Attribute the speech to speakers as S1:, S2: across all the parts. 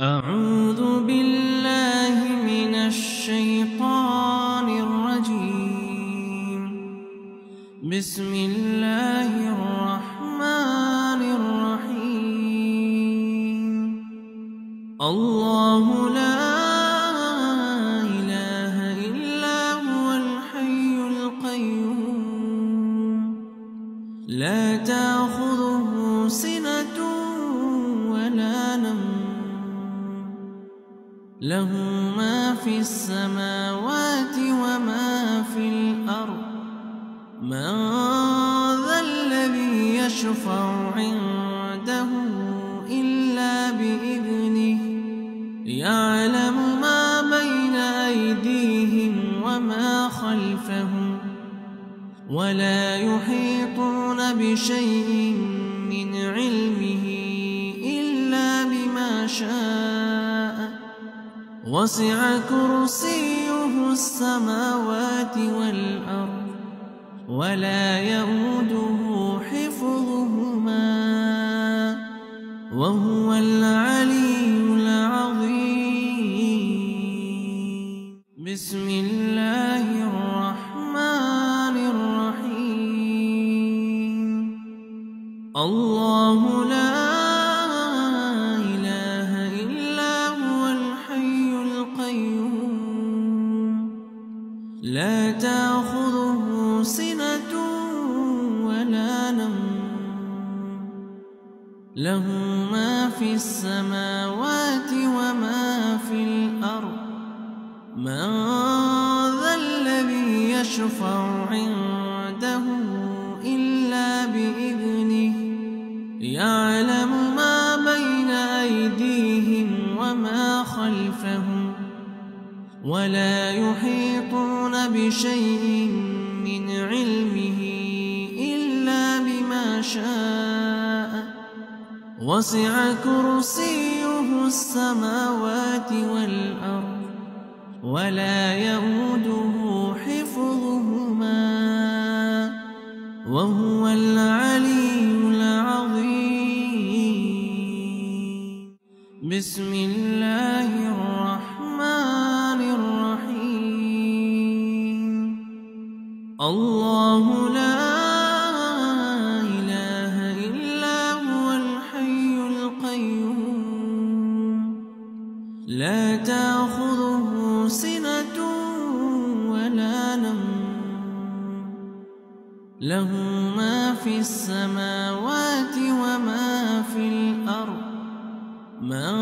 S1: أعوذ بالله من الشيطان الرجيم. بسم الله الرحمن الرحيم. الله لا إله إلا هو الحي القيوم لا تأخذه سنة ولا نوم له ما في السماوات وما في الأرض. من ذا الذي يشفع عنده إلا بإذنه يعلم ما بين أيديهم وما خلفهم ولا يحيطون بشيء من علمه إلا بما شاء. وسع كرسيه السماوات والأرض ولا يؤوده حفظهما وهو العلي العظيم. بسم الله الرحمن الرحيم. الله لا إله إلا هو الحي القيوم لا تأخذه سنة ولا نوم له ما في السماوات وما في الأرض. من ذا الذي يشفع عنده إلا بإذنه يعلم ما بين أيديهم وما خلفهم ولا يحيطون بشيء من علمه إلا بما شاء. وسع كرسيه السماوات والأرض ولا يؤوده حفظهما وهو العلي العظيم. بسم الله الرحمن الرحيم. الله لا إله إلا هو الحي القيوم لا تأخذه سنة ولا نوم له ما في السماوات وما في الأرض. من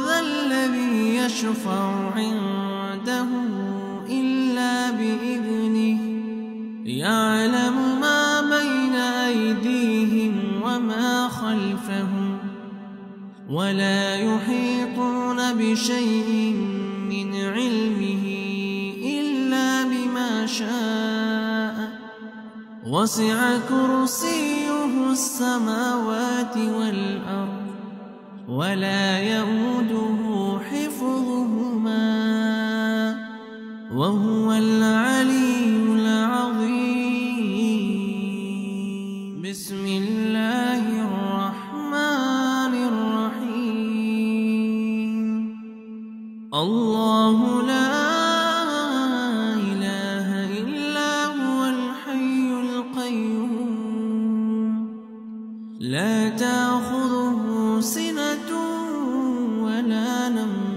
S1: ذا الذي يشفع عنده إلا بإذنه يعلم ما بين أيديهم وما خلفهم ولا يحيطون بشيء من علمه إلا بما شاء. وسع كرسيه السماوات والأرض ولا يؤوده حفظهما وهو العلي العظيم. بسم الله الرحمن الرحيم. الله لا إله إلا هو الحي القيوم لا تأخذه سنة ولا نوم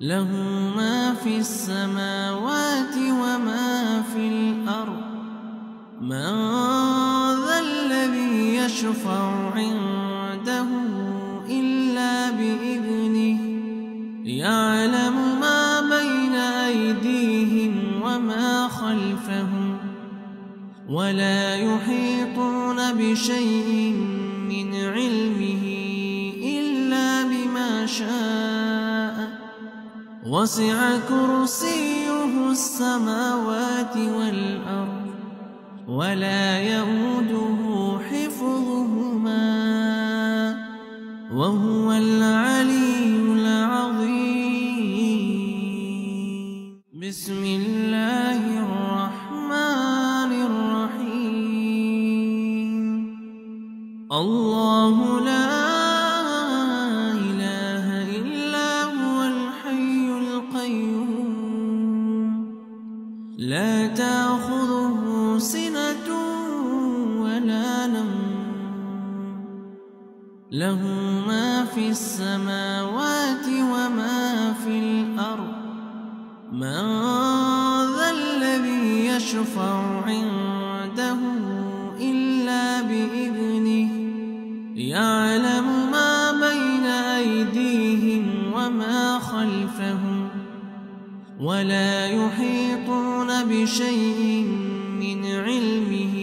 S1: له ما في السماوات وما في الأرض. من ذا الذي يشفع عنده إلا بإذنه يعلم ما بين أيديهم وما خلفهم ولا يحيطون بشيء من علمه إلا بما شاء. وسع كرسيه السماوات والأرض ولا يؤوده حفظهما وهو العلي العظيم. بسم الله الرحمن الرحيم. الله لا لا تأخذه سنة ولا نوم، له ما في السماوات وما في الأرض. من ذا الذي يشفع عنده إلا بإذنه، يعلم ما بين أيديهم وما خلفهم، ولا يحيطون بشيء من علمه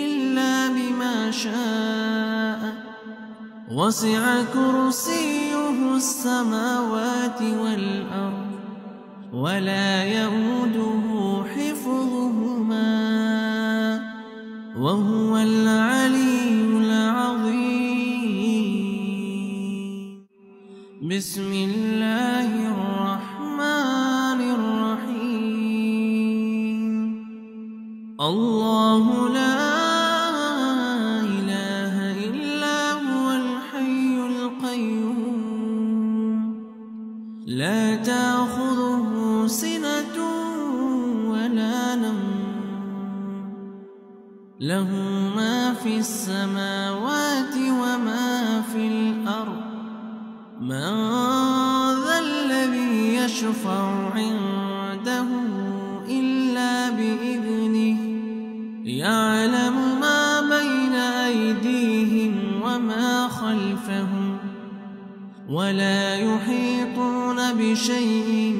S1: إلا بما شاء. وسع كرسيه السماوات والأرض، ولا يئوده حفظهما، وهو العلي العظيم. بسم الله الرحمن الرحيم. الله لا إله إلا هو الحي القيوم، لا تأخذه سنة ولا نوم، له ما في السماوات وما في الأرض. من ذا الذي يشفع عنده إلا بإذنه، يعلم ما بين أيديهم وما خلفهم، ولا يحيطون بشيء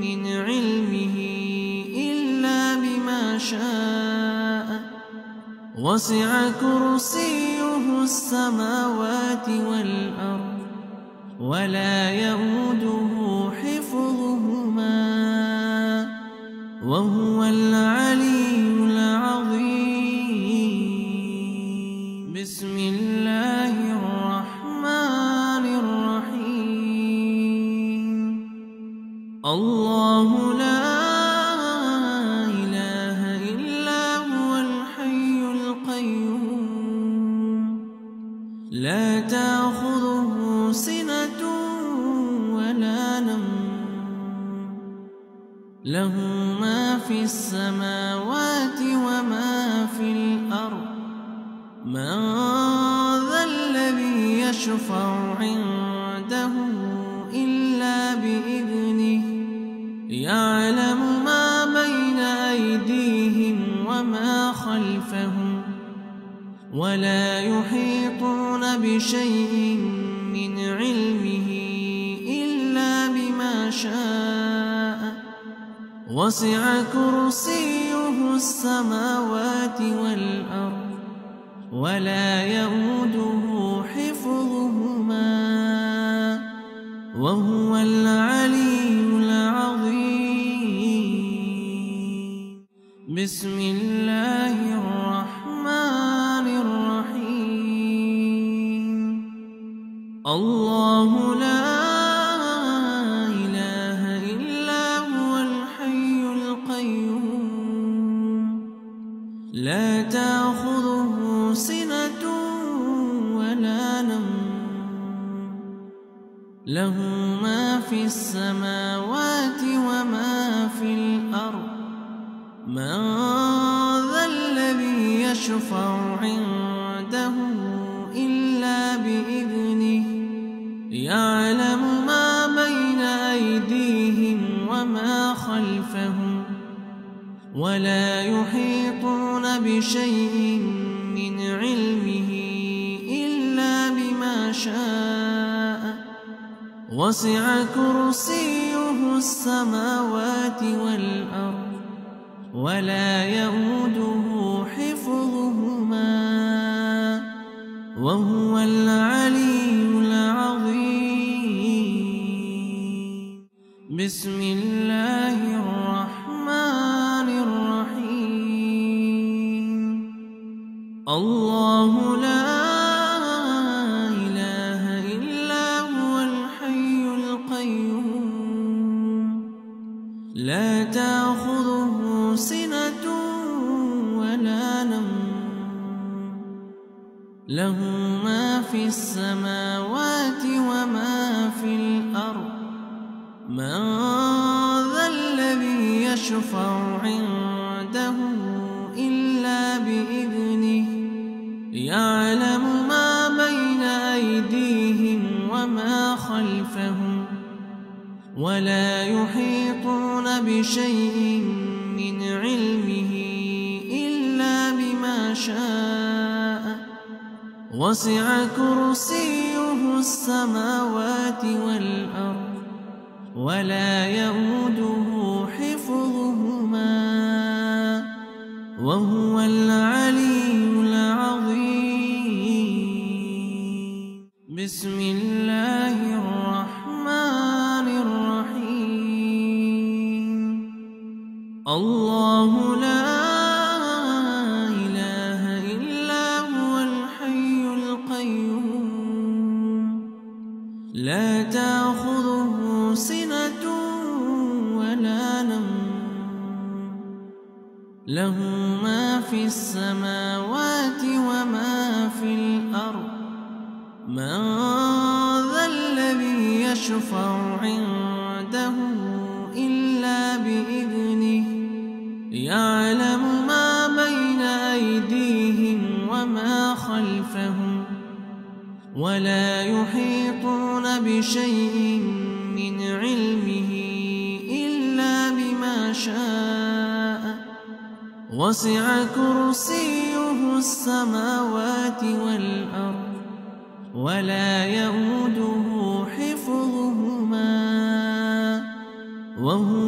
S1: من علمه إلا بما شاء. وسع كرسيه السماوات والأرض، ولا يئوده حفظهما، وهو العلي العظيم. بسم الله الرحمن الرحيم. الله لا إله إلا هو الحي القيوم، لا تأخذه سنة ولا نوم، له ما في السماوات وما في الأرض. من ذا الذي يشفع عنده إلا بإذنه، يعلم ما بين أيديهم وما خلفهم، ولا يحيطون بشيء من علمه إلا بما شاء. وسع كرسيه السماوات والأرض، ولا يئوده حفظهما، وهو العلي العظيم. بسم الله الرحمن الرحيم. الله لا إله إلا هو الحي القيوم، لا تأخذه سنة ولا نوم، له ما في السماوات وما في الأرض. من ذا الذي يشفع عنده إلا بإذنه، يعلم ما بين أيديهم وما خلفهم، ولا يحيطون بشيء من علمه إلا بما شاء. وسع كرسيه السماوات والأرض، ولا يئوده حفظهما، وهو العلي العظيم. بسم الله الرحمن الرحيم. الله لا إله إلا هو الحي القيوم، لا تأخذه سنة ولا نوم، له ما في السماوات وما في الأرض. من ذا الذي يشفع عنده وما خلفهم ولا يحيطون بشيء من علمه إلا بما شاء وسع كرسيه السماوات والأرض ولا يئوده حفظهما وهو العلي العظيم. بسم الله الرحمن الرحيم. الله لا إله إلا هو الحي القيوم لا تأخذه سنة ولا نوم له ما في السماوات وما في الأرض من ذا الذي يشفع عنده إلا بإذنه يعلم ما بين أيديهم وما خلفهم ولا يحيطون بشيء من علمه إلا بما شاء وسع كرسيه السماوات والأرض ولا يئوده حفظهما وهو